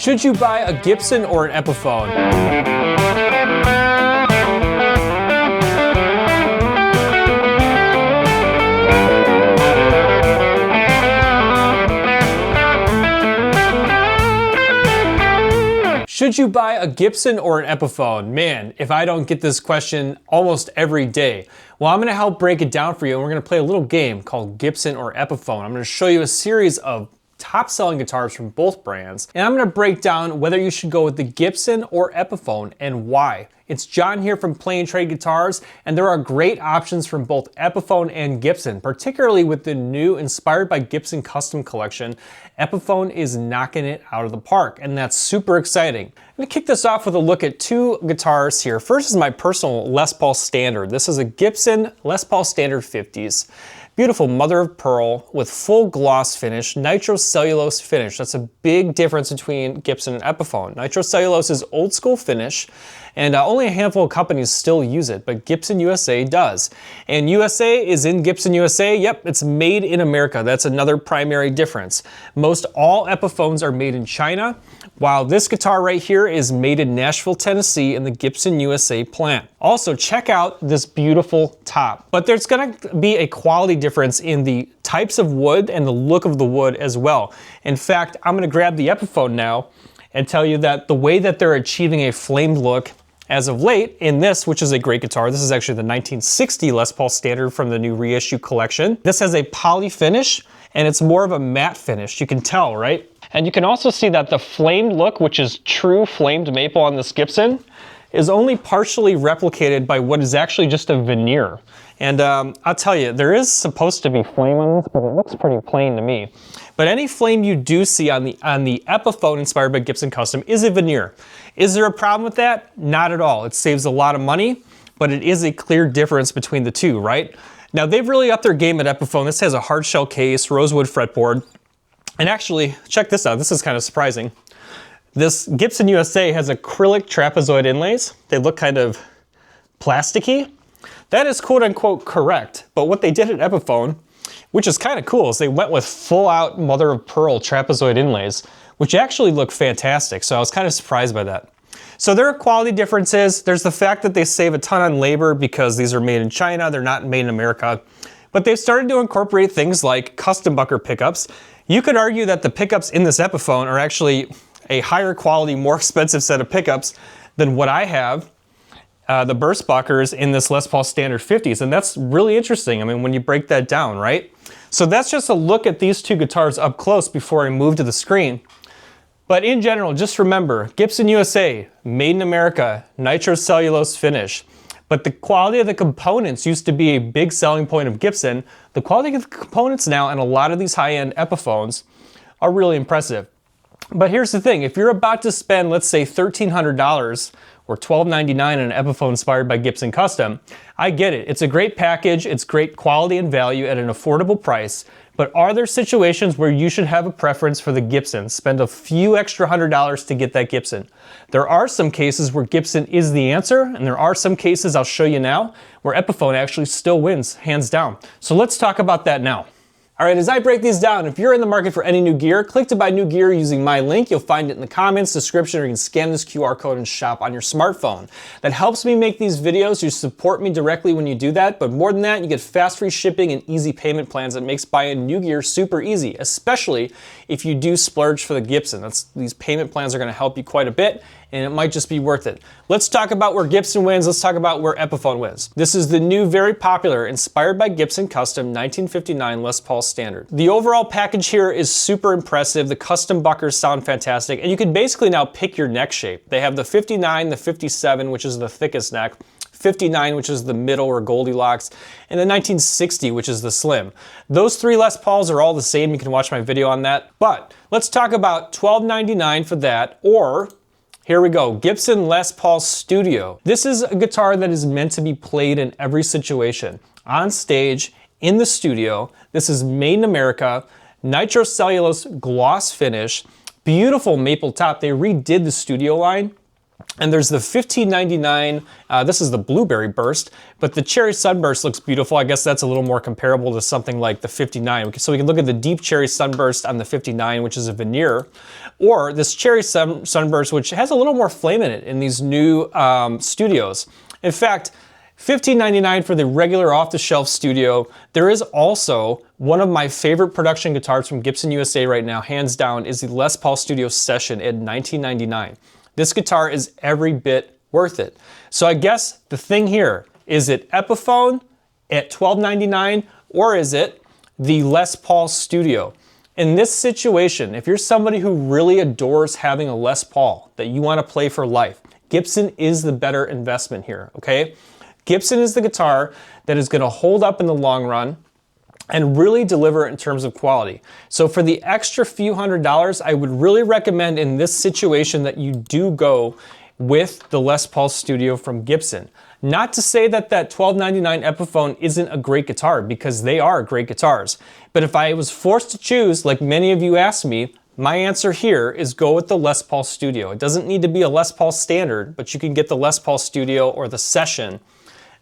Should you buy a Gibson or an Epiphone? Should you buy a Gibson or an Epiphone? Man, if I don't get this question almost every day. Well, I'm gonna help break it down for you, and we're gonna play a little game called Gibson or Epiphone. I'm gonna show you a series of top-selling guitars from both brands, and I'm gonna break down whether you should go with the Gibson or Epiphone and why. It's John here from Play and Trade Guitars, and there are great options from both Epiphone and Gibson, particularly with the new Inspired by Gibson custom collection. Epiphone is knocking it out of the park, and that's super exciting. I'm gonna kick this off with a look at two guitars here. First is my personal Les Paul Standard. This is a Gibson Les Paul Standard 50s. Beautiful mother of pearl with full gloss finish, nitrocellulose finish. That's a big difference between Gibson and Epiphone. Nitrocellulose is old school finish, and only a handful of companies still use it, but Gibson USA does. And USA is in Gibson USA. Yep, it's made in America. That's another primary difference. Most all Epiphones are made in China, while this guitar right here is made in Nashville, Tennessee in the Gibson USA plant. Also, check out this beautiful top. But there's gonna be a quality difference in the types of wood and the look of the wood as well. In fact, I'm gonna grab the Epiphone now and tell you that the way that they're achieving a flamed look as of late in this, which is a great guitar, this is actually the 1960 Les Paul Standard from the new reissue collection. This has a poly finish and it's more of a matte finish, you can tell, right? And you can also see that the flamed look, which is true flamed maple on this Gibson, is only partially replicated by what is actually just a veneer. And I'll tell you, there is supposed to be flame on this, but it looks pretty plain to me. But any flame you do see on the Epiphone Inspired by Gibson Custom is a veneer. Is there a problem with that? Not at all. It saves a lot of money, but it is a clear difference between the two, right? Now they've really upped their game at Epiphone. This has a hard shell case, rosewood fretboard. And actually, check this out, this is kind of surprising. This Gibson USA has acrylic trapezoid inlays. They look kind of plasticky. That is quote unquote correct, but what they did at Epiphone, which is kind of cool, is they went with full out mother of pearl trapezoid inlays, which actually look fantastic, so I was kind of surprised by that. So there are quality differences. There's the fact that they save a ton on labor because these are made in China, they're not made in America. But they've started to incorporate things like custom bucker pickups. You could argue that the pickups in this Epiphone are actually a higher quality, more expensive set of pickups than what I have, the burst buckers in this Les Paul Standard 50s, and that's really interesting, I mean, when you break that down, right? So that's just a look at these two guitars up close before I move to the screen. But in general, just remember, Gibson USA, made in America, nitrocellulose finish. But the quality of the components used to be a big selling point of Gibson. The quality of the components now and a lot of these high-end Epiphones are really impressive. But here's the thing, if you're about to spend, let's say $1,300 or $1,299 on an Epiphone Inspired by Gibson Custom, I get it. It's a great package, it's great quality and value at an affordable price, but are there situations where you should have a preference for the Gibson? Spend a few extra $100 to get that Gibson. There are some cases where Gibson is the answer, and there are some cases I'll show you now where Epiphone actually still wins, hands down. So let's talk about that now. All right, as I break these down, if you're in the market for any new gear, click to buy new gear using my link. You'll find it in the comments, description, or you can scan this QR code and shop on your smartphone. That helps me make these videos. You support me directly when you do that, but more than that, you get fast free shipping and easy payment plans that makes buying new gear super easy, especially if you do splurge for the Gibson. These payment plans are gonna help you quite a bit, and it might just be worth it. Let's talk about where Gibson wins. Let's talk about where Epiphone wins. This is the new, very popular, Inspired by Gibson Custom 1959 Les Paul Standard. The overall package here is super impressive. The custom buckers sound fantastic, and you can basically now pick your neck shape. They have the 59, the 57, which is the thickest neck, 59, which is the middle or Goldilocks, and the 1960, which is the slim. Those three Les Pauls are all the same. You can watch my video on that. But let's talk about $1,299 for that, or here we go, Gibson Les Paul Studio. This is a guitar that is meant to be played in every situation. On stage, in the studio. This is made in America, nitrocellulose gloss finish, beautiful maple top. They redid the studio line And there's the $15.99, this is the Blueberry Burst, but the Cherry Sunburst looks beautiful. I guess that's a little more comparable to something like the 59. So we can look at the Deep Cherry Sunburst on the 59, which is a veneer, or this Cherry Sunburst, which has a little more flame in it in these new studios. In fact, $15.99 for the regular off-the-shelf studio. There is also one of my favorite production guitars from Gibson USA right now, hands down, is the Les Paul Studio Session at $19.99. This guitar is every bit worth it. So I guess the thing here, is it Epiphone at $12.99 or is it the Les Paul Studio? In this situation, if you're somebody who really adores having a Les Paul that you want to play for life, Gibson is the better investment here, okay? Gibson is the guitar that is going to hold up in the long run and really deliver in terms of quality. So for the extra few $100s, I would really recommend in this situation that you do go with the Les Paul Studio from Gibson. Not to say that that $12.99 Epiphone isn't a great guitar, because they are great guitars. But if I was forced to choose, like many of you asked me, my answer here is go with the Les Paul Studio. It doesn't need to be a Les Paul Standard, but you can get the Les Paul Studio or the Session.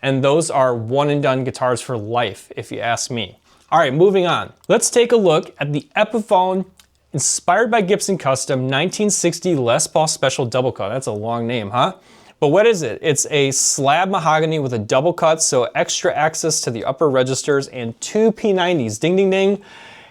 And those are one and done guitars for life, if you ask me. All right, moving on. Let's take a look at the Epiphone inspired by Gibson Custom 1960 Les Paul Special Double Cut. That's a long name, huh? But what is it? It's a slab mahogany with a double cut, so extra access to the upper registers and two P90s. Ding, ding, ding.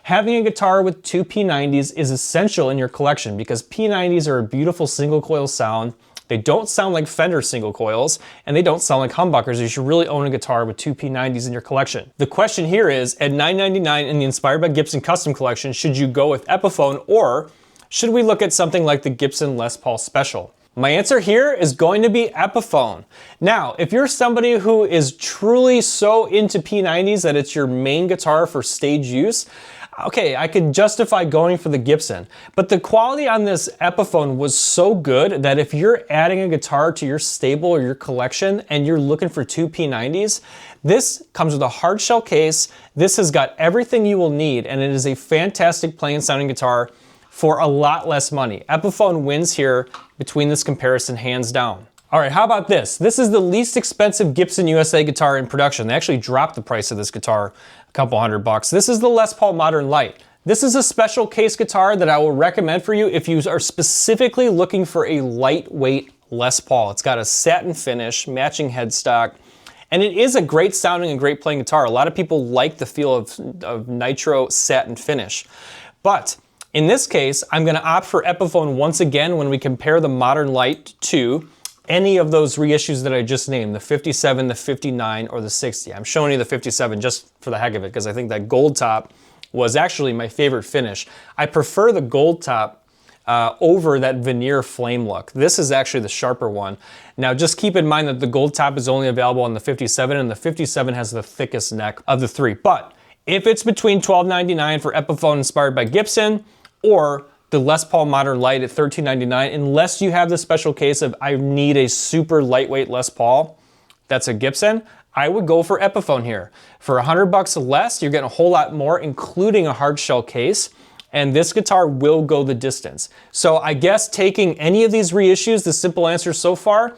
Having a guitar with two P90s is essential in your collection because P90s are a beautiful single coil sound. They don't sound like Fender single coils, and they don't sound like humbuckers. You should really own a guitar with two P90s in your collection. The question here is, at $9.99 in the Inspired by Gibson Custom Collection, should you go with Epiphone, or should we look at something like the Gibson Les Paul Special? My answer here is going to be Epiphone. Now, if you're somebody who is truly so into P90s that it's your main guitar for stage use, okay, I could justify going for the Gibson, but the quality on this Epiphone was so good that if you're adding a guitar to your stable or your collection and you're looking for two P90s, this comes with a hard shell case. This has got everything you will need, and it is a fantastic playing sounding guitar for a lot less money. Epiphone wins here between this comparison, hands down. All right, how about this? This is the least expensive Gibson USA guitar in production. They actually dropped the price of this guitar a couple $100. This is the Les Paul Modern Lite. This is a special case guitar that I will recommend for you if you are specifically looking for a lightweight Les Paul. It's got a satin finish, matching headstock, and it is a great sounding and great playing guitar. A lot of people like the feel of nitro satin finish. But in this case, I'm gonna opt for Epiphone once again when we compare the Modern Lite to any of those reissues that I just named, the 57, the 59, or the 60. I'm showing you the 57 just for the heck of it, because I think that gold top was actually my favorite finish. I prefer the gold top over that veneer flame look. This is actually the sharper one. Now just keep in mind that the gold top is only available on the 57, and the 57 has the thickest neck of the three. But if it's between $12.99 for Epiphone inspired by Gibson, or the Les Paul Modern Lite at $13.99, unless you have the special case of I need a super lightweight Les Paul that's a Gibson, I would go for Epiphone here. For $100 less, you're getting a whole lot more, including a hard shell case, and this guitar will go the distance. So I guess taking any of these reissues, the simple answer so far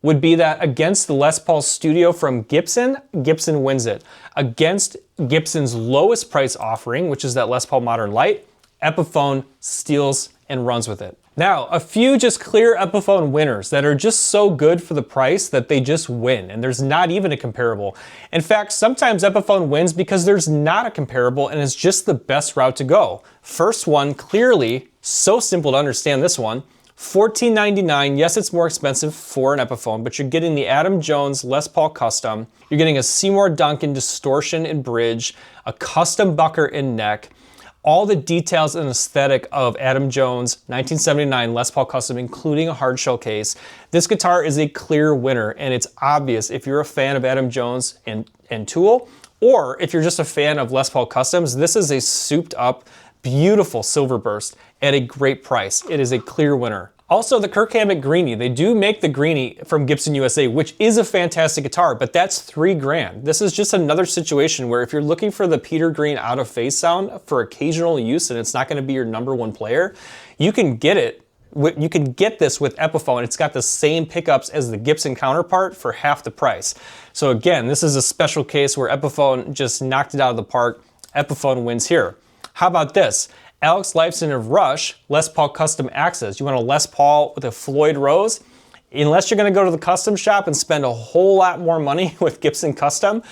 would be that against the Les Paul Studio from Gibson, Gibson wins it. Against Gibson's lowest price offering, which is that Les Paul Modern Lite, Epiphone steals and runs with it. Now, a few just clear Epiphone winners that are just so good for the price that they just win, and there's not even a comparable. In fact, sometimes Epiphone wins because there's not a comparable and it's just the best route to go. First one, clearly, so simple to understand this one, $14.99. Yes, it's more expensive for an Epiphone, but you're getting the Adam Jones Les Paul Custom. You're getting a Seymour Duncan distortion and bridge, a custom bucker and neck, all the details and aesthetic of Adam Jones 1979 Les Paul Custom, including a hard shell case. This guitar is a clear winner, and it's obvious if you're a fan of Adam Jones and Tool, or if you're just a fan of Les Paul Customs. This is a souped up, beautiful silver burst at a great price. It is a clear winner. Also, the Kirk Hammett Greenie. They do make the Greenie from Gibson USA, which is a fantastic guitar, but that's $3,000. This is just another situation where if you're looking for the Peter Green out of phase sound for occasional use and it's not gonna be your #1 player, you can get it You can get this with Epiphone. It's got the same pickups as the Gibson counterpart for half the price. So again, this is a special case where Epiphone just knocked it out of the park. Epiphone wins here. How about this? Alex Lifeson of Rush, Les Paul Custom Access. You want a Les Paul with a Floyd Rose? Unless you're going to go to the custom shop and spend a whole lot more money with Gibson Custom,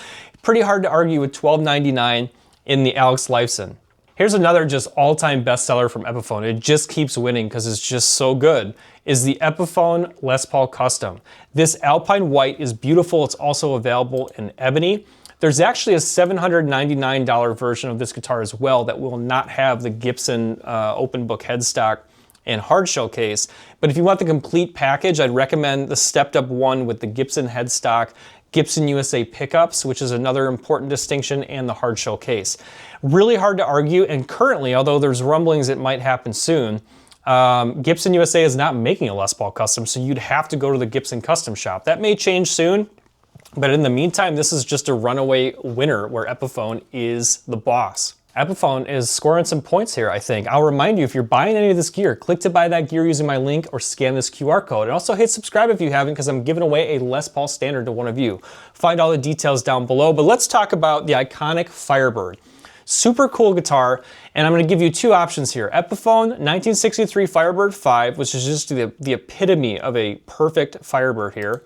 pretty hard to argue with $12.99 in the Alex Lifeson. Here's another just all-time bestseller from Epiphone. It just keeps winning because it's just so good, is the Epiphone Les Paul Custom. This Alpine White is beautiful. It's also available in ebony. There's actually a $799 version of this guitar as well that will not have the Gibson open book headstock and hardshell case. But if you want the complete package, I'd recommend the stepped up one with the Gibson headstock, Gibson USA pickups, which is another important distinction, and the hardshell case. Really hard to argue, and currently, although there's rumblings it might happen soon, Gibson USA is not making a Les Paul Custom, so you'd have to go to the Gibson Custom shop. That may change soon, but in the meantime, this is just a runaway winner where Epiphone is the boss. Epiphone is scoring some points here, I think. I'll remind you, if you're buying any of this gear, click to buy that gear using my link or scan this QR code. And also hit subscribe if you haven't, because I'm giving away a Les Paul Standard to one of you. Find all the details down below, but let's talk about the iconic Firebird. Super cool guitar, and I'm going to give you two options here. Epiphone 1963 Firebird 5, which is just the epitome of a perfect Firebird here,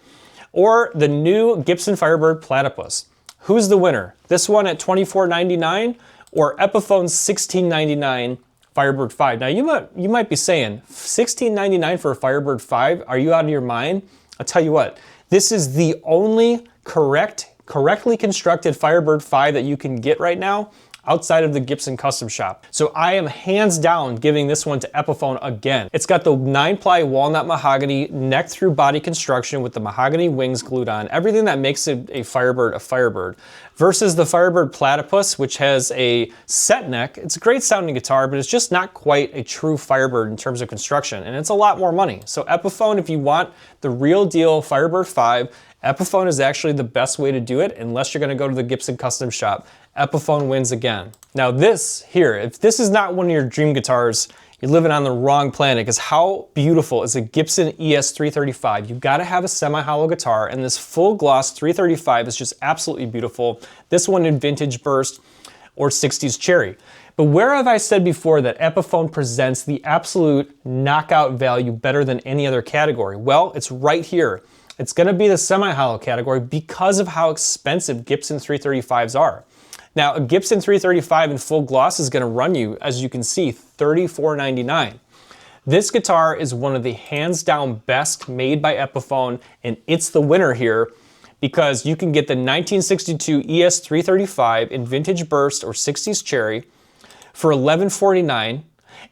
or the new Gibson Firebird Platypus. Who's the winner? This one at $24.99 or Epiphone's $16.99 Firebird 5? Now you might be saying, $16.99 for a Firebird 5? Are you out of your mind? I'll tell you what, this is the only correctly constructed Firebird 5 that you can get right now outside of the Gibson Custom Shop. So I am hands down giving this one to Epiphone again. It's got the 9-ply walnut mahogany neck through body construction with the mahogany wings glued on, everything that makes it a Firebird, versus the Firebird Platypus, which has a set neck. It's a great sounding guitar, but it's just not quite a true Firebird in terms of construction, and it's a lot more money. So Epiphone, if you want the real deal Firebird 5, Epiphone is actually the best way to do it, unless you're gonna go to the Gibson Custom Shop. Epiphone wins again. Now this here, if this is not one of your dream guitars, you're living on the wrong planet, because how beautiful is a Gibson ES 335? You've got to have a semi-hollow guitar, and this full gloss 335 is just absolutely beautiful. This one in vintage burst or 60s cherry. But where have I said before that Epiphone presents the absolute knockout value better than any other category? Well, it's right here. It's going to be the semi-hollow category because of how expensive Gibson 335s are. Now, a Gibson 335 in full gloss is going to run you, as you can see, $34.99. This guitar is one of the hands down best made by Epiphone, and it's the winner here because you can get the 1962 ES 335 in vintage burst or 60s cherry for $11.49,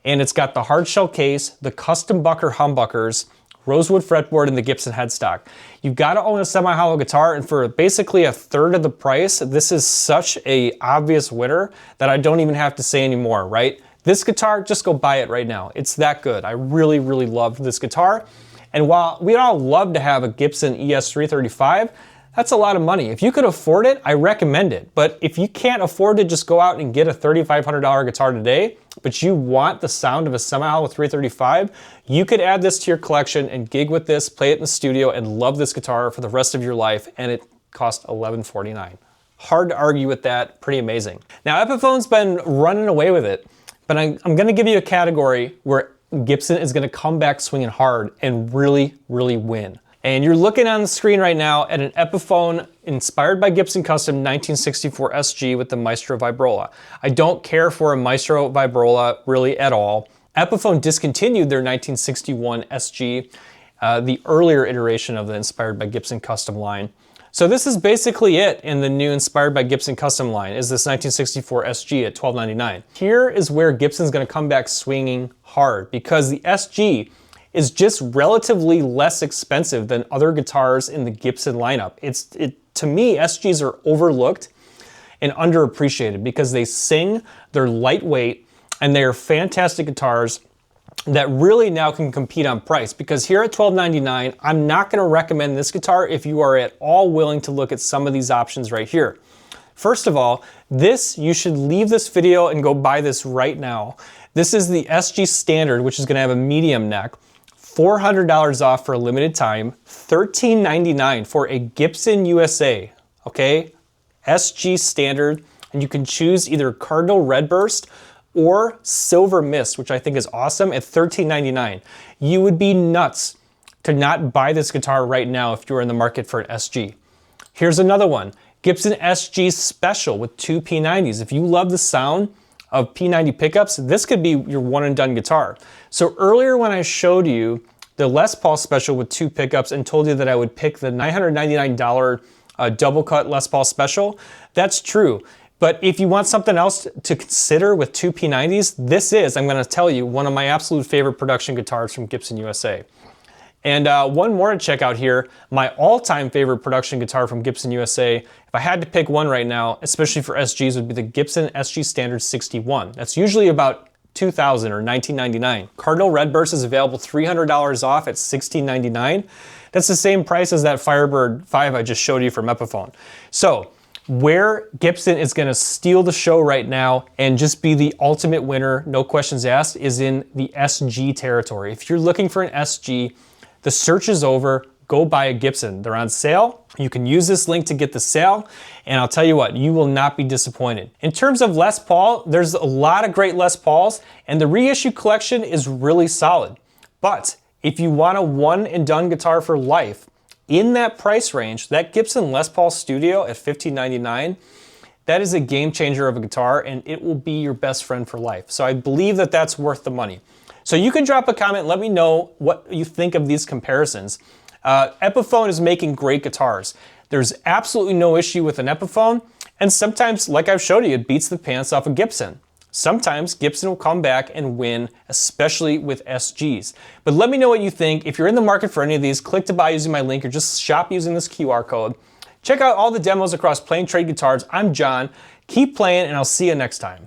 and it's got the hardshell case, the custom bucker humbuckers, rosewood fretboard, and the Gibson headstock. You've got to own a semi-hollow guitar, and for basically a third of the price, this is such a obvious winner that I don't even have to say anymore, right? This guitar, just go buy it right now. It's that good. I really, really love this guitar. And while we'd all love to have a Gibson ES 335, that's a lot of money. If you could afford it, I recommend it. But if you can't afford to just go out and get a $3,500 guitar today, but you want the sound of a semi-hollow 335, you could add this to your collection and gig with this, play it in the studio, and love this guitar for the rest of your life, and it costs $11.49. Hard to argue with that, pretty amazing. Now, Epiphone's been running away with it, but I'm gonna give you a category where Gibson is gonna come back swinging hard and really, really win. And you're looking on the screen right now at an Epiphone inspired by Gibson Custom 1964 SG with the Maestro Vibrola. I don't care for a Maestro Vibrola really at all. Epiphone discontinued their 1961 SG, the earlier iteration of the inspired by Gibson Custom line. So this is basically it in the new inspired by Gibson Custom line, is this 1964 SG at $12.99. Here is where Gibson's gonna come back swinging hard, because the SG is just relatively less expensive than other guitars in the Gibson lineup. To me, SGs are overlooked and underappreciated because they sing, they're lightweight, and they are fantastic guitars that really now can compete on price. Because here at $12.99, I'm not gonna recommend this guitar if you are at all willing to look at some of these options right here. First of all, you should leave this video and go buy this right now. This is the SG Standard, which is gonna have a medium neck. $400 off for a limited time, $13.99 for a Gibson USA, okay? SG standard, and you can choose either Cardinal Redburst or Silver Mist, which I think is awesome, at $13.99. You would be nuts to not buy this guitar right now if you're in the market for an SG. Here's another one, Gibson SG Special with two P90s. If you love the sound of P90 pickups, this could be your one and done guitar. So earlier when I showed you the Les Paul Special with two pickups and told you that I would pick the $999 double cut Les Paul Special, that's true. But if you want something else to consider with two P90s, this is, I'm gonna tell you, one of my absolute favorite production guitars from Gibson USA. And one more to check out here, my all-time favorite production guitar from Gibson USA, if I had to pick one right now, especially for SGs, would be the Gibson SG Standard 61. That's usually about $2,000 or $19.99. Cardinal Redburst is available $300 off at $16.99. That's the same price as that Firebird 5 I just showed you from Epiphone. So, where Gibson is gonna steal the show right now and just be the ultimate winner, no questions asked, is in the SG territory. If you're looking for an SG, the search is over, go buy a Gibson. They're on sale. You can use this link to get the sale, and I'll tell you what, you will not be disappointed. In terms of Les Paul, there's a lot of great Les Pauls, and the reissue collection is really solid. But if you want a one and done guitar for life, in that price range, that Gibson Les Paul Studio at $15.99, that is a game changer of a guitar, and it will be your best friend for life. So I believe that that's worth the money. So you can drop a comment, let me know what you think of these comparisons. Epiphone is making great guitars. There's absolutely no issue with an Epiphone, and sometimes, like I've showed you, it beats the pants off of Gibson. Sometimes Gibson will come back and win, especially with SGs. But let me know what you think. If you're in the market for any of these, click to buy using my link or just shop using this QR code. Check out all the demos across Playing Trade Guitars. I'm John. Keep playing, and I'll see you next time.